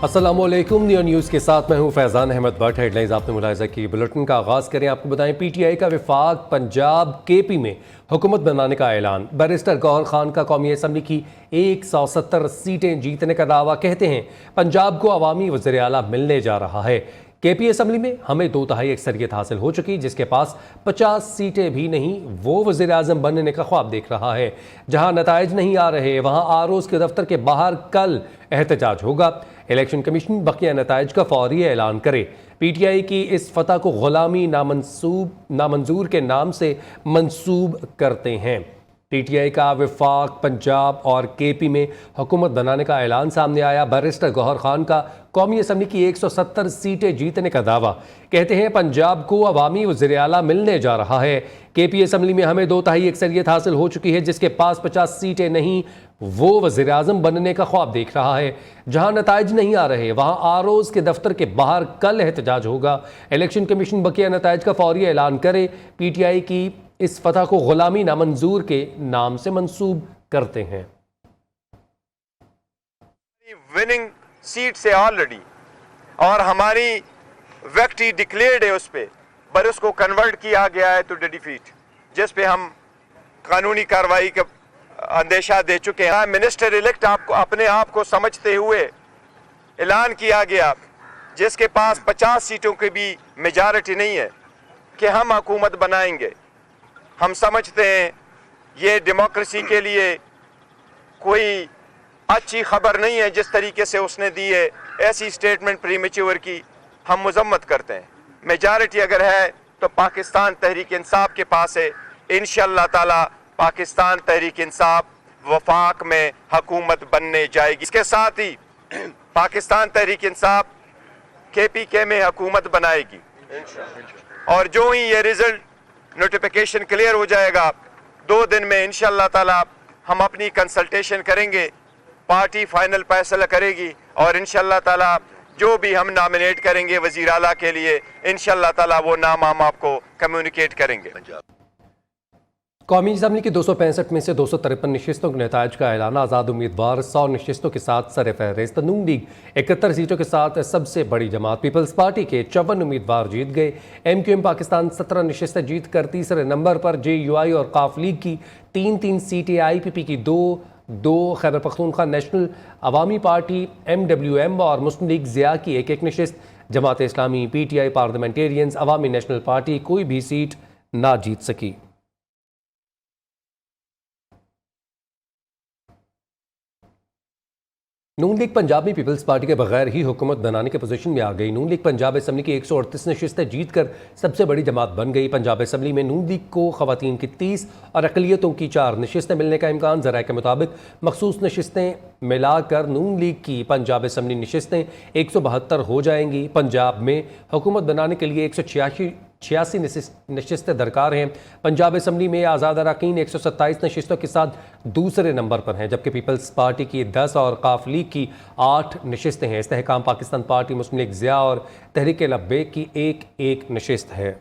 अस्सलामुअलैकुम। New news के साथ मैं हूं फैज़ान अहमद भट्ट। हेडलाइंस आपने मुलाहिज़ा की। बुलेटिन का आगाज़ करें। आपको बताएं, पीटीआई का वफाक पंजाब केपी में हुकूमत बनाने का ऐलान। बैरिस्टर गौहर खान का कौमी असम्बली की 170 सीटें जीतने का दावा। कहते हैं पंजाब को अवामी वज़ीर आला मिलने जा रहा है। केपी असम्बली में हमें 2/3 अक्सरियत हासिल हो चुकी। जिसके पास 50 सीटें भी नहीं, वो वज़ीर आज़म बनने का ख्वाब देख रहा है। जहां नताइज नहीं आ रहे, वहां आरओज़ के दफ्तर के बाहर कल एहतजाज होगा। इलेक्शन कमीशन बकिया नताइज का फौरी ऐलान करे। पीटीआई की इस फतह को गुलामी नामंजूर के नाम से मंसूब करते हैं। पीटीआई का वफाक पंजाब और केपी में हुकूमत बनाने का ऐलान सामने आया। बैरिस्टर गौहर खान का कौमी असम्बली की 170 सीटें जीतने का दावा। कहते हैं पंजाब को अवामी वज़ीर आला मिलने जा रहा है। केपी असम्बली में हमें 2/3 अक्सरियत हासिल हो चुकी है। जिसके पास 50 सीटें नहीं, वो वज़ीर आज़म बनने का ख्वाब देख रहा है। जहां नताइज नहीं आ रहे, वहां आरओज़ के दफ्तर के बाहर कल एहतजाज होगा। इलेक्शन कमीशन बकिया नताइज का फौरी ऐलान करे। पीटीआई की इस फतह को गुलामी नामंजूर के नाम से मंसूब करते हैं। विनिंग सीट से ऑलरेडी और हमारी विक्ट्री डिक्लेयर्ड है उस पर उसको कन्वर्ट किया गया है टू डिफीट, जिस पे हम कानूनी कार्रवाई का अंदेशा दे चुके हैं। मिनिस्टर इलेक्ट आपको अपने आप को समझते हुए ऐलान किया गया, जिसके पास 50 सीटों की भी मेजॉरिटी नहीं है, कि हम हुकूमत बनाएंगे। हम समझते हैं ये डेमोक्रेसी के लिए कोई अच्छी खबर नहीं है जिस तरीके से उसने दी है। ऐसी स्टेटमेंट प्रीमेच्योर की हम मजम्मत करते हैं। मेजॉरिटी अगर है तो पाकिस्तान तहरीक इंसाफ के पास है। इंशाअल्लाह ताला पाकिस्तान तहरीक इंसाफ वफाक में हुकूमत बनने जाएगी। इसके साथ ही पाकिस्तान तहरीक इंसाफ केपीके में हुकूमत बनाएगी। और जो ही ये रिजल्ट नोटिफिकेशन क्लियर हो जाएगा, 2 दिन में इंशाअल्लाह ताला हम अपनी कंसल्टेशन करेंगे, पार्टी फाइनल फैसला करेगी और इंशाअल्लाह ताला जो भी हम नॉमिनेट करेंगे वज़ीर आला के लिए, इंशाअल्लाह ताला वो नाम हम आपको कम्युनिकेट करेंगे। कौमी असम्बली की 265 में से 253 नशिस्तों के नताइज का ऐलान। आज़ाद उम्मीदवार 100 नशिस्तों के साथ सर फहरिस्त। नून लीग 71 सीटों के साथ सबसे बड़ी जमात। पीपल्स पार्टी के 54 उम्मीदवार जीत गए। MQM पाकिस्तान 17 नशिस्तें जीत कर तीसरे नंबर पर। JUI और काफ लीग की 3-3 सीटें, IPP की 2-2, खैबर पख्तूनख्वा नेशनल अवामी पार्टी MWM और मुस्लिम लीग ज़िया की 1-1 नशिस्त। जमात इस्लामी, PTI, पार्लियामेंटेरियंस, अवामी नेशनल पार्टी कोई भी सीट ना जीत सकी। नून लीग पंजाब में पीपल्स पार्टी के बगैर ही हुकूमत बनाने के पोजीशन में आ गई। नून लीग पंजाब असम्बली की 138 नशिस्तें जीतकर सबसे बड़ी जमात बन गई। पंजाब असम्बली में नून लीग को ख़वातीन की 30 और अक़लियतों की 4 नशिस्तें मिलने का इम्कान। ज़राए के मुताबिक मखसूस नशिस्तें मिलाकर नून लीग की पंजाब असम्बली नशिस्तें 172 हो जाएंगी। पंजाब में हुकूमत बनाने के लिए 186 नशिस्तें दरकार हैं। पंजाब असम्बली में आज़ाद अरकान 127 नशिस्तों के साथ दूसरे नंबर पर हैं, जबकि पीपल्स पार्टी की 10 और काफ लीग की 8 नशिस्तें हैं। इस्तेहकाम पाकिस्तान पार्टी, मुस्लिम लीग ज़िया और तहरीक लब्बैक की 1-1 नशिस्त है।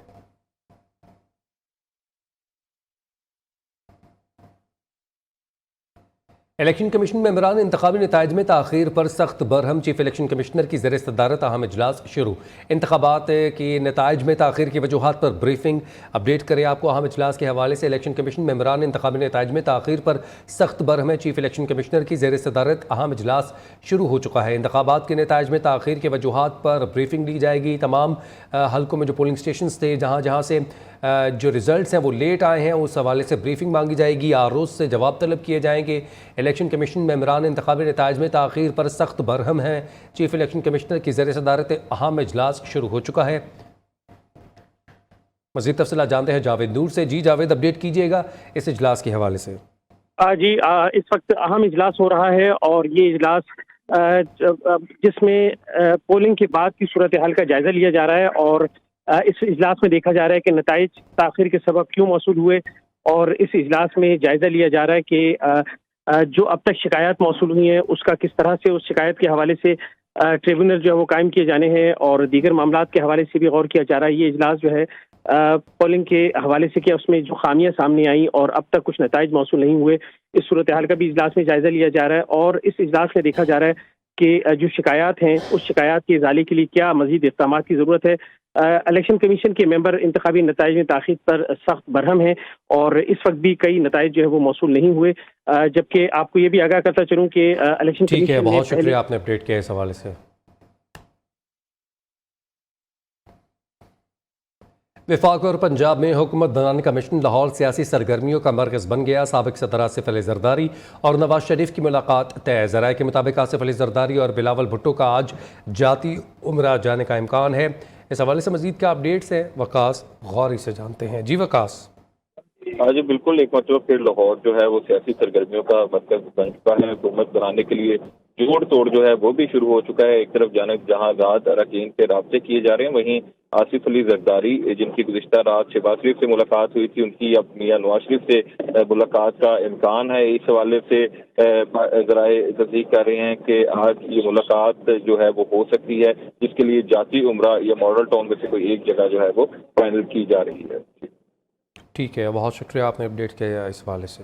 इलेक्शन कमीशन मेंबरान इंतखाबी नताइज में ताख़ीर पर सख्त बरहम। चीफ इलेक्शन कमिश्नर की ज़ेर सदारत अहम इजलास शुरू। इंतखाबात के नताइज में ताख़ीर की वजूहात पर ब्रीफिंग अपडेट करें आपको। अहम इजलास के हवाले से इलेक्शन कमीशन मेंबरान इंतखाबी नताइज में ताख़ीर पर सख्त बरहम है। चीफ इलेक्शन कमिश्नर की ज़ेर सदारत अहम इजलास शुरू हो चुका है। इंतखाबात के नताइज में ताख़ीर के वजूहात पर ब्रीफिंग ली जाएगी। तमाम हल्कों में जो पोलिंग स्टेशन थे, जहाँ से जो रिज़ल्ट हैं वो लेट आए हैं, उस हवाले से ब्रीफिंग मांगी जाएगी। आरओज़ से जवाब तलब किए जाएंगे। इलेक्शन कमीशन मेंबरान इंतखाबी नताइज में ताख़ीर पर सख्त बरहम है। चीफ इलेक्शन कमिश्नर की ज़ेर सदारत अहम इजलास शुरू हो चुका है। मज़ीद तफ़सीलात जानते हैं जावेद नूर से। जी जावेद, अपडेट कीजिएगा इस इजलास के हवाले से। जी, इस वक्त अहम इजलास हो रहा है और ये इजलास जिसमें पोलिंग के बाद की सूरत हाल का जायजा लिया जा रहा है और इस इजलास में देखा जा रहा है कि नताइज ताख़ीर के सबब क्यों मौसूल हुए। और इस इजलास में जायजा लिया जा रहा है कि जो अब तक शिकायत मौसूल हुई हैं उसका किस तरह से उस शिकायत के हवाले से ट्रिब्यूनल जो है वो कायम किए जाने हैं और दीगर मामलात के हवाले से भी गौर किया जा रहा है। ये इजलास जो है पोलिंग के हवाले से कि उसमें जो खामियां सामने आई और अब तक कुछ नताइज मौसूल नहीं हुए, इस सूरत हाल का भी इजलास में जायजा लिया जा रहा है। और इस इजलास में देखा जा रहा है कि जो शिकायत हैं उस शिकायत के इजाले के लिए क्या मजीद इक़दाम की ज़रूरत है। इलेक्शन कमीशन के मेंबर इंतखाबी नताइज में ताख़ीर पर सख्त बरहम हैं और इस वक्त भी कई नताइज जो है वो मौसूल नहीं हुए। जबकि आपको ये भी आगाह करता चलूँ कि इलेक्शन ठीक है, कमीशन बहुत शुक्रिया आपने अपडेट किया इस हवाले से। वफाक और पंजाब में हुकूमत बनाने का मिशन लाहौर सियासी सरगर्मियों का मरकज़ बन गया। साबिक सदर आसिफ अली जरदारी और नवाज शरीफ की मुलाकात तय। ज़राए के मुताबिक आसिफ अली जरदारी और बिलावल भुट्टो का आज जाती उम्रा जाने का इम्कान है। इस हवाले से मजीद क्या अपडेट्स हैं वकास गौरी से जानते हैं। जी वकास। जी बिल्कुल, एक मतलब फिर लाहौर जो है वो सियासी सरगर्मियों का मरकज बन चुका है। हुकूमत बनाने के लिए जोड़ तोड़ जो है वो भी शुरू हो चुका है। एक तरफ जाने जहां रात अरकान के राब्ते किए जा रहे हैं, वहीं आसिफ अली जरदारी जिनकी गुज़िश्ता रात शहबाज शरीफ से मुलाकात हुई थी, उनकी अब मियां नवाज शरीफ से मुलाकात का इम्कान है। इस हवाले से ज़राए तस्दीक कर रहे हैं कि आज ये मुलाकात जो है वो हो सकती है, जिसके लिए जाती उम्रा या मॉडल टाउन में से कोई एक जगह जो है वो फाइनल की जा रही है। ठीक है, बहुत शुक्रिया आपने अपडेट किया इस हवाले से।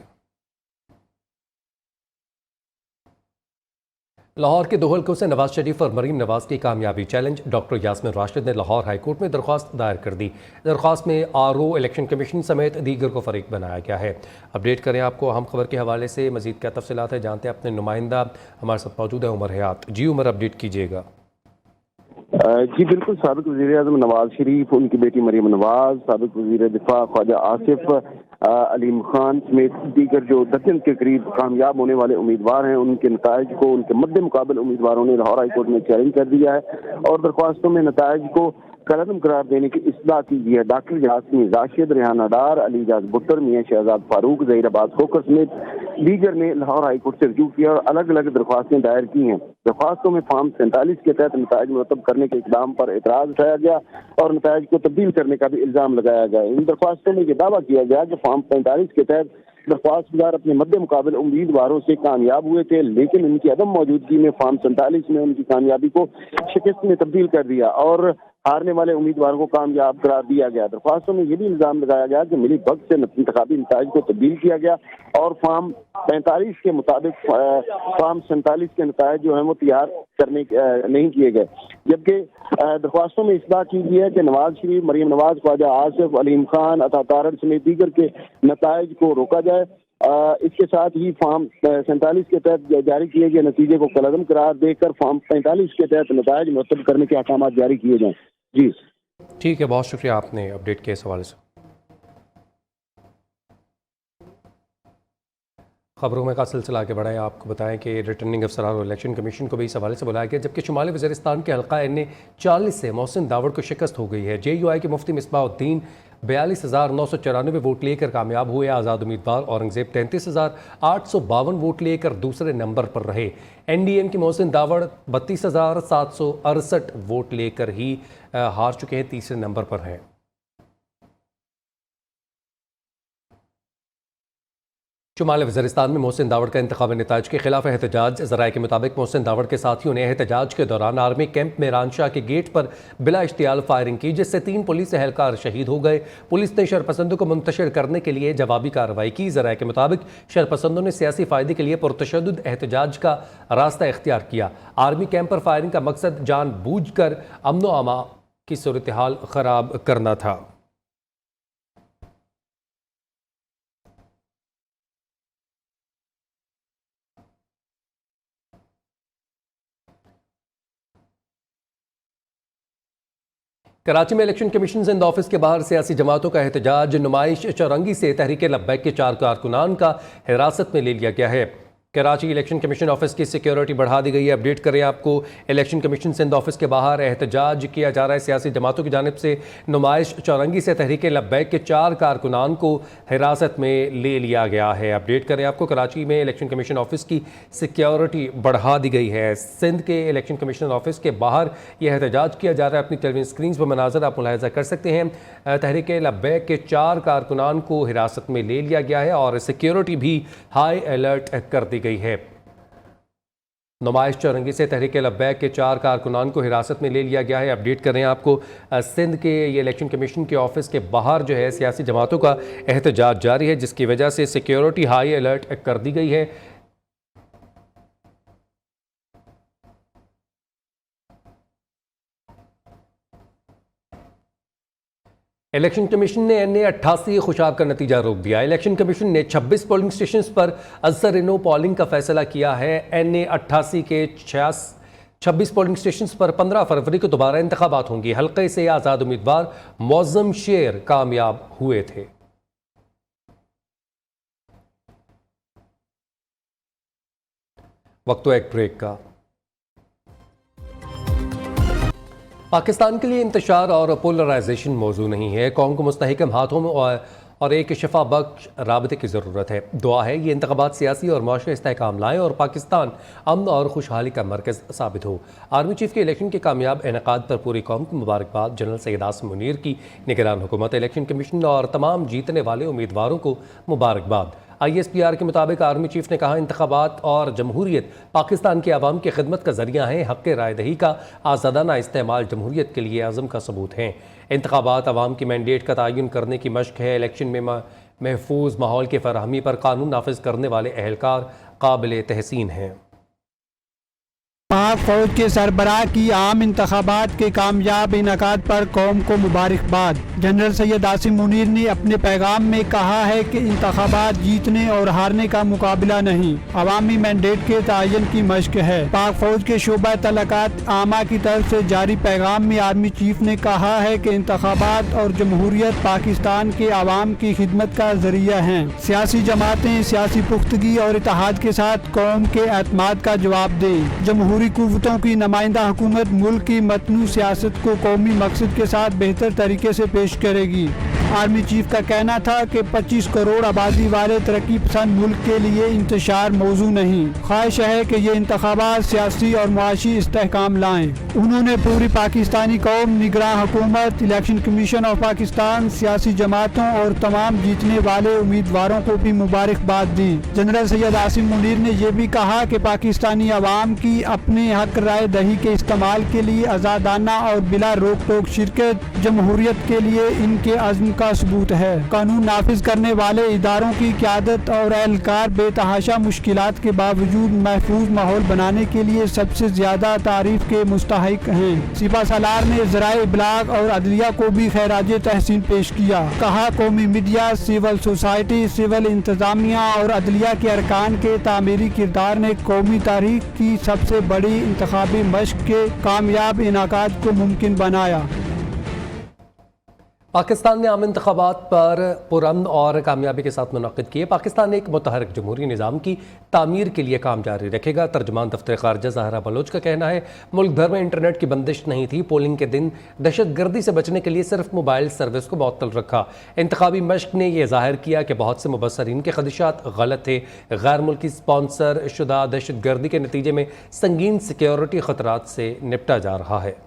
लाहौर के दो हल्कों से नवाज शरीफ और मरीम नवाज की कामयाबी चैलेंज। डॉक्टर यास्मीन राशिद ने लाहौर हाई कोर्ट में दरख्वास्त दायर कर दी। दरख्वास्त में RO, इलेक्शन कमीशन समेत दीगर को फरीक बनाया गया है। अपडेट करें आपको अहम खबर के हवाले से मजीद क्या तफसीलात है जानते हैं अपने नुमाइंदा हमारे साथ मौजूद है उमर हयात। जी उमर, अपडेट कीजिएगा। जी बिल्कुल, साबिक वज़ीर आज़म नवाज शरीफ, उनकी बेटी मरीम नवाज, साबिक वज़ीर दिफा ख्वाजा आसिफ अलीम खान समेत दीगर जो दर्जन के करीब कामयाब होने वाले उम्मीदवार हैं, उनके नताइज को उनके मद्दे मुकाबल उम्मीदवारों ने लाहौर हाई कोर्ट में चैलेंज कर दिया है और दरख्वास्तों में नताइज को कलअदम करार देने की इस्तदा की गई है। डॉक्टर यास्मीन राशिद, रेहाना डार, अलीजाज बुट्टर, मियां शहजाद फारूक, ज़हीर अब्बास खोकर समेत दीगर ने लाहौर हाई कोर्ट से रजू किया और अलग अलग दरख्वास्तें दायर की हैं। दरख्वास्तों में फार्म 47 के तहत नताइज मुरतब करने के इकदाम पर एतराज़ उठाया गया और नताइज को तब्दील करने का भी इल्ज़ाम लगाया गया। इन दरख्वास्तों में यह दावा किया गया कि फार्म 45 के तहत दरख्वास्तदार अपने मद्दे मुकाबले उम्मीदवारों से कामयाब हुए थे, लेकिन उनकी अदम मौजूदगी में फार्म 47 में उनकी कामयाबी को शिकस्त में तब्दील कर दिया और हारने वाले उम्मीदवारों को कामयाब करार दिया गया। दरख्वास्तों में यह भी इल्जाम लगाया गया कि मिली भगत से इंतखाबी नताइज को तब्दील किया गया और फार्म 45 के मुताबिक फार्म 47 के नताइज जो है वो तैयार करने नहीं किए गए। जबकि दरख्वास्तों में इस्दा की गई है कि नवाज शरीफ, मरीम नवाज, ख्वाजा आसिफ, अलीम खान, अता तारड़ समेत दीगर के नताइज को रोका जाए। इसके साथ ही फार्म 47 के तहत जारी किए गए नतीजे को कलअदम करार देकर फार्म 45 के तहत नताइज मुरतब करने के अहकाम जारी किए जाएं। जी ठीक है, बहुत शुक्रिया आपने अपडेट किया इस हवाले से। खबरों में का सिलसिला आगे बढ़ाएं। आपको बताएं कि रिटर्निंग अफसरान और इलेक्शन कमीशन को भी इस हवाले से बुलाया गया, जबकि शुमाली वज़ीरिस्तान के हल्का NA 40 से मोहसिन दावड़ को शिकस्त हो गई है। JUI के मुफ्ती मिसबाउद्दीन 42,994 वोट लेकर कामयाब हुए। आज़ाद उम्मीदवार औरंगजेब 33,852 वोट लेकर दूसरे नंबर पर रहे। NDM की मोहसिन दावड़ 32,768 वोट लेकर ही हार चुके हैं, तीसरे नंबर पर हैं। शुमाल वज़ीरिस्तान में मोहसिन दावड़ का इंतखाबी नताइज के खिलाफ एहतजाज। ज़राए के मुताबिक मोहसिन दावड़ के साथियों ने एहतजाज के दौरान आर्मी कैंप में रानशाह के गेट पर बिला इश्तियाल फायरिंग की, जिससे 3 पुलिस एहलकार शहीद हो गए। पुलिस ने शरपसंदों को मुंतशिर करने के लिए जवाबी कार्रवाई की। ज़राए के मुताबिक शरपसंदों ने सियासी फ़ायदे के लिए पुरतशद्दुद एहतजाज का रास्ता इख्तियार किया। आर्मी कैंप पर फायरिंग का मकसद जानबूझकर अमन व अमा की सूरत हाल ख़राब करना था। कराची में इलेक्शन कमीशन सिंध ऑफिस के बाहर सियासी जमातों का एहतजाज। नुमाइश चौरंगी से तहरीक लब्बैक के 4 कारकुनान का हिरासत में ले लिया गया है। कराची इलेक्शन कमीशन ऑफिस की सिक्योरिटी बढ़ा दी गई है। अपडेट करें आपको, इलेक्शन कमीशन सिंध ऑफिस के बाहर एहतजाज किया जा रहा है सियासी जमातों की जानिब से। नुमाइश चौरंगी से तहरीक लब्बैक के 4 कारकुनान को हिरासत में ले लिया गया है। अपडेट करें आपको, कराची में इलेक्शन कमीशन ऑफिस की सिक्योरिटी बढ़ा दी गई है। सिंध के इलेक्शन कमीशन ऑफिस के बाहर यह एहतजाज किया जा रहा है। अपनी टेलीविजन स्क्रीन पर मनाजर आप मुलाहिजा कर सकते हैं। तहरीक लब्बैक के 4 कारकुनान को हिरासत में ले लिया गया है और सिक्योरिटी भी हाई अलर्ट कर दी गई है। नुमाइश चौरंगी से तहरीक लब्बैक के 4 कारकुनान को हिरासत में ले लिया गया है। अपडेट करें आपको, सिंध के ये इलेक्शन कमीशन के ऑफिस के बाहर जो है सियासी जमातों का एहतजाज जारी है, जिसकी वजह से सिक्योरिटी हाई अलर्ट कर दी गई है। इलेक्शन कमीशन ने NA-88 खुशाब का नतीजा रोक दिया। इलेक्शन कमीशन ने 26 पोलिंग स्टेशन पर अजसर नो पोलिंग का फैसला किया है। NA-88 के 26 पोलिंग स्टेशन पर 15 फरवरी को दोबारा इंतखाबात होंगी। हल्के से आज़ाद उम्मीदवार मौज़म शेर कामयाब हुए थे। वक्त तो एक ब्रेक का। पाकिस्तान के लिए इंतशार और पोलराइजेशन मौजू नहीं है। कौम को मुस्तहकम हाथों में और एक शफा बख्श राबते की ज़रूरत है। दुआ है ये इंतखाबात सियासी और माशी इस्तेहकाम लाएँ और पाकिस्तान अमन और खुशहाली का मरकज़ साबित हो। आर्मी चीफ के इलेक्शन के कामयाब इनेकाद पर पूरी कौम को मुबारकबाद। जनरल सैयद आसिम मुनीर की निगरान हुकूमत, इलेक्शन कमीशन और तमाम जीतने वाले उम्मीदवारों को मुबारकबाद। ISPR के मुताबिक आर्मी चीफ ने कहा, इंतखाबात और जमहूरियत पाकिस्तान के अवाम की खिदमत का जरिया है। हक़ राय दही का आज़ादाना इस्तेमाल जमहूरियत के लिए अज़म का सबूत है। इंतखाबात अवाम की मैंडेट का तयन करने की मशक है। इलेक्शन में महफूज माहौल की फराहमी पर कानून नाफिज करने वाले एहलकार काबिल तहसीन हैं। पाक फौज के सरबराह की आम इंतखाबात के कामयाब इनेकाद पर कौम को मुबारकबाद। जनरल सैयद आसिम मुनीर ने अपने पैगाम में कहा है कि इंतखाबात जीतने और हारने का मुकाबला नहीं, अवामी मैंडेट के तयन की मशक है। पाक फौज के शोबा तलकात आमा की तरफ से जारी पैगाम में आर्मी चीफ ने कहा है कि इंतखाबात और जमहूरियत पाकिस्तान के अवाम की खिदमत का जरिया हैं। सियासी जमातें सियासी पुख्तगी और इत्तेहाद के साथ कौम के एतमाद का जवाब दें। जमहूरी कुव्वतों की नुमाइंदा हुकूमत मुल्क की मतनू सियासत को कौमी मकसद के साथ बेहतर तरीके से पेश करेगी। आर्मी चीफ का कहना था कि 25 करोड़ आबादी वाले तरक्की पसंद मुल्क के लिए इंतशार मौजू नहीं, ख्वाहिश है कि ये इंतखाबात सियासी और मुआशी इस्तेहकाम लाएं। उन्होंने पूरी पाकिस्तानी कौम, निगरान हुकूमत, इलेक्शन कमीशन ऑफ पाकिस्तान, सियासी जमातों और तमाम जीतने वाले उम्मीदवारों को भी मुबारकबाद दी। जनरल सैयद आसिम मुनीर ने यह भी कहा कि पाकिस्तानी अवाम की अपने हक राय दही के इस्तेमाल के लिए आज़ादाना और बिला रोक टोक शिरकत जमहूरियत के लिए इनके अज़्म का सबूत है। कानून नाफिज करने वाले इदारों की क़यादत और एहलकार बेतहाशा मुश्किलात के बावजूद महफूज माहौल बनाने के लिए सबसे ज्यादा तारीफ के मुस्तहिक हैं। सिपा सालार ने ज़राए इबलाग और अदलिया को भी खैराज तहसीन पेश किया। कहा, कौमी मीडिया, सिविल सोसाइटी, सिविल इंतजामिया और अदलिया के अरकान के तामीरी किरदार ने कौमी तारीख की सबसे बड़ी इंतखाबी मशक के कामयाब इनाकाद को मुमकिन बनाया। पाकिस्तान ने आम इंतखाबात पर पुरअमन और कामयाबी के साथ मुनक़िद किए। पाकिस्तान एक मुतहरक जमहूरी निज़ाम की तामीर के लिए काम जारी रखेगा। तर्जुमान दफ्तर ख़ारजा ज़हरा बलोच का कहना है, मुल्क भर में इंटरनेट की बंदिश नहीं थी। पोलिंग के दिन दहशत गर्दी से बचने के लिए सिर्फ मोबाइल सर्विस को मअतल रखा। इंतखाबी मशक ने यह ज़ाहिर किया कि बहुत से मुबस्सरीन के खदशात गलत थे। गैर मुल्की स्पॉन्सर शुदा दहशत गर्दी के नतीजे में संगीन सिक्योरिटी ख़तरात से निपटा जा रहा है।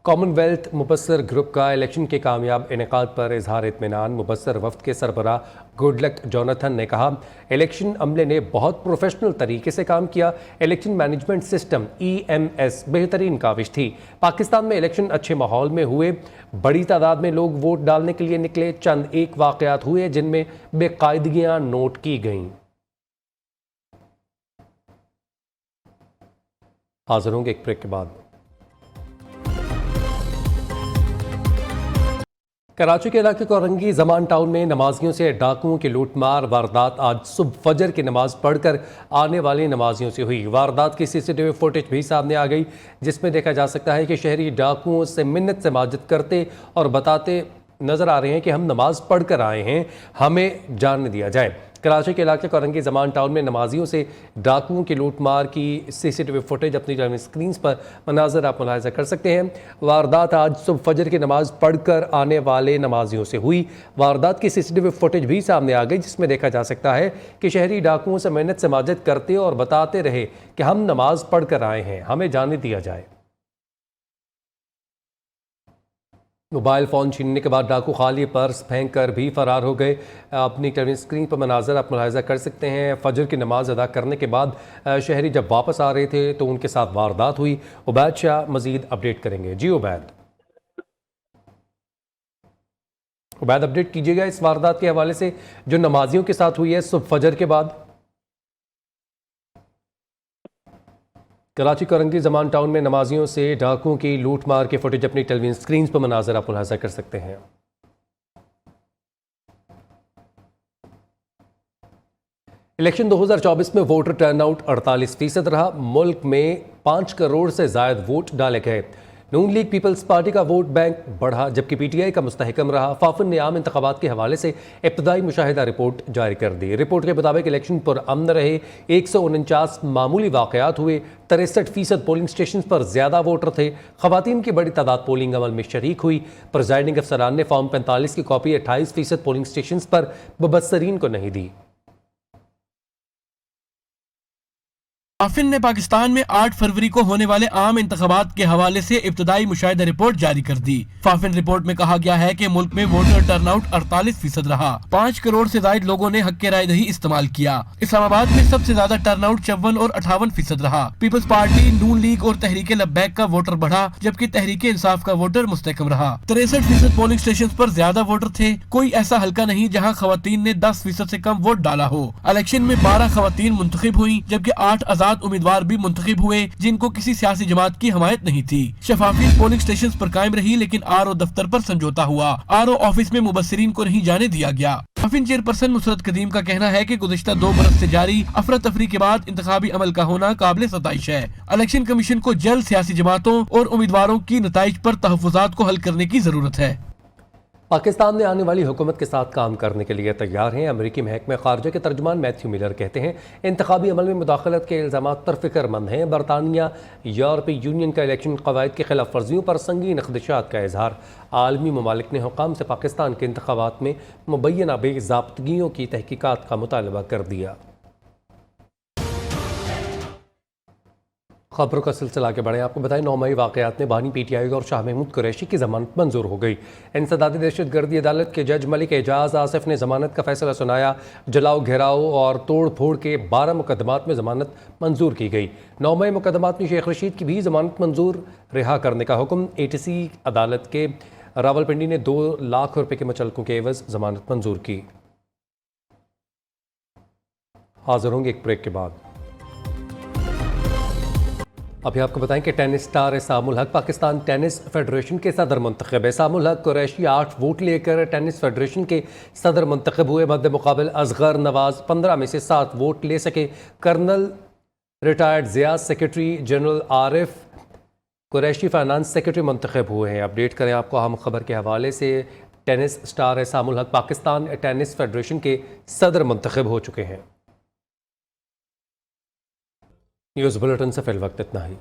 कॉमनवेल्थ मुबस्सर ग्रुप का इलेक्शन के कामयाब इनेकाद पर इजहार इत्मीनान। मुबस्सर वफ्द के सरबराह गुडलक जोनाथन ने कहा, इलेक्शन अमले ने बहुत प्रोफेशनल तरीके से काम किया। इलेक्शन मैनेजमेंट सिस्टम EMS बेहतरीन काविश थी। पाकिस्तान में इलेक्शन अच्छे माहौल में हुए। बड़ी तादाद में लोग वोट डालने के लिए निकले। चंद एक वाक़यात हुए जिनमें बेकायदगियाँ नोट की गईं। हाजिर होंगे एक ब्रेक के बाद। कराची के इलाके कोरंगी जमान टाउन में नमाजियों से डाकुओं की लूटमार वारदात आज सुबह फजर की नमाज पढ़कर आने वाले नमाजियों से हुई। वारदात की CCTV फुटेज भी सामने आ गई, जिसमें देखा जा सकता है कि शहरी डाकुओं से मिन्नत से माजिद करते और बताते नजर आ रहे हैं कि हम नमाज पढ़कर आए हैं, हमें जानने दिया जाए। कराची के इलाके कोरंगी जमान टाउन में नमाजियों से डाकुओं की लूटमार की CCTV फुटेज अपनी टेलीविजन स्क्रीन पर मनाजर आप मुलाहिजा कर सकते हैं। वारदात आज सुबह फजर की नमाज पढ़कर आने वाले नमाजियों से हुई। वारदात की CCTV फुटेज भी सामने आ गई, जिसमें देखा जा सकता है कि शहरी डाकुओं से मिन्नत से माजिद करते और बताते रहे कि हम नमाज पढ़कर आए हैं, हमें जाने दिया जाए। मोबाइल फ़ोन छीनने के बाद डाकू खाली पर्स फेंक कर भी फरार हो गए। अपनी टेलीविजन स्क्रीन पर मनाजर आप मुलाहिजा कर सकते हैं। फजर की नमाज अदा करने के बाद शहरी जब वापस आ रहे थे तो उनके साथ वारदात हुई। उबैद शाह मजीद अपडेट करेंगे। जी उबैद अपडेट कीजिएगा इस वारदात के हवाले से जो नमाजियों के साथ हुई है सुबह फजर के बाद। कराची करंगी जमान टाउन में नमाजियों से डाकुओं की लूट मार के फुटेज अपनी टेलीविजन स्क्रीन पर मनाजर आप मुलाहिजा कर सकते हैं। इलेक्शन 2024 में वोटर टर्नआउट 48% रहा। मुल्क में 5 करोड़ से ज्यादा वोट डाले गए। नून लीग पीपल्स पार्टी का वोट बैंक बढ़ा, जबकि पीटीआई का मुस्तहकम रहा। फाफिन ने आम इंतखाबात के हवाले से इब्तदाई मुशाहिदा रिपोर्ट जारी कर दी। रिपोर्ट के मुताबिक इलेक्शन पर अमन रहे। 149 मामूली वाकयात हुए। 63% पोलिंग स्टेशन पर ज्यादा वोटर थे। खवातीन की बड़ी तादाद पोलिंग अमल में शरीक हुई। प्रिजाइडिंग अफसरान ने फॉर्म 45 की कॉपी 28% पोलिंग स्टेशन पर मुबस्सरीन को नहीं दी। फाफिन ने पाकिस्तान में 8 फरवरी को होने वाले आम इंतखाबात के हवाले से इब्तदाई मुशाहिदा रिपोर्ट जारी कर दी। फाफिन रिपोर्ट में कहा गया है कि मुल्क में वोटर टर्नआउट 48% रहा। 5 करोड़ से ज्यादा लोगों ने हक राय दही इस्तेमाल किया। इस्लामाबाद में सबसे ज्यादा टर्नआउट 54 और 58% रहा। पीपल्स पार्टी, नून लीग और तहरीक लब्बैक का वोटर बढ़ा, जबकि तहरीक इंसाफ का वोटर मुस्तहकम रहा। 63% पोलिंग स्टेशन पर ज्यादा वोटर थे। कोई ऐसा हल्का नहीं जहाँ खवातीन ने 10% से कम वोट डाला हो। इलेक्शन में 12 खवातीन मुंतखब हुई, जबकि 8 आजाद उम्मीदवार भी मुंतखब हुए जिनको किसी सियासी जमात की हमायत नहीं थी। शफाफियत पोलिंग स्टेशन पर कायम रही, लेकिन आरओ दफ्तर पर समझौता हुआ। आरओ ऑफिस में मुबस्सिरीन को नहीं जाने दिया गया। फाफिन चेयरपर्सन नुसरत कदीम का कहना है कि गुज़िश्ता 2 बरस से जारी अफरा तफरी के बाद इंतखाबी अमल का होना काबिल सताइश है। इलेक्शन कमीशन को जल्द सियासी जमातों और उम्मीदवारों की नताइज पर तहफ़्फ़ुज़ात को हल करने की जरूरत है। पाकिस्तान में आने वाली हुकूमत के साथ काम करने के लिए तैयार हैं। अमेरिकी महकमे खारजा के तर्जुमान मैथ्यू मिलर कहते हैं इंतखाबी अमल में मुदाखलत के इल्ज़ामात पर फिक्रमंद हैं। बरतानिया यूरोपीय यूनियन का इलेक्शन कवायद की खिलाफ वर्जियों पर संगीन ख़दशात का इजहार। आलमी ममालिक ने हुकाम से पाकिस्तान के इंतखाबात में मुबैना बेज़ाब्तगियों की तहकीकात का मुतालबा कर दिया। खबरों का सिलसिला आगे बढ़े। आपको बताएं 9 मई वाकयात में बानी पीटीआई और शाह महमूद कुरैशी की जमानत मंजूर हो गई। इंसदादी दहशतगर्दी अदालत के जज मलिक एजाज आसिफ ने जमानत का फैसला सुनाया। जलाओ, घेराव और तोड़ फोड़ के 12 मुकदमात में जमानत मंजूर की गई। 9 मई मुकदमात में शेख रशीद की भी जमानत मंजूर, रिहा करने का हुक्म। एटीसी अदालत के रावलपिंडी ने 2 लाख रुपए के मुचलकों के एवज जमानत मंजूर की। हाजिर होंगे एक ब्रेक के बाद। अभी आपको बताएं कि टेनिस स्टार एसामुल हक पाकिस्तान टेनिस फेडरेशन के सदर मुंतखब। एसामुल हक कुरैशी 8 वोट लेकर टेनिस फेडरेशन के सदर मुंतखब हुए। मद्दे मुकाबिल असगर नवाज 15 में से 7 वोट ले सके। Colonel retired Zia secretary general Arif Qureshi finance secretary मुंतखब हुए हैं। अपडेट करें आपको अहम खबर के हवाले से। टेनिस स्टार एसामुल हक पाकिस्तान टेनिस फेडरेशन के सदर मुंतखब हो चुके हैं। न्यूज़ बुलेटिन से फिल वक्त इतना ही।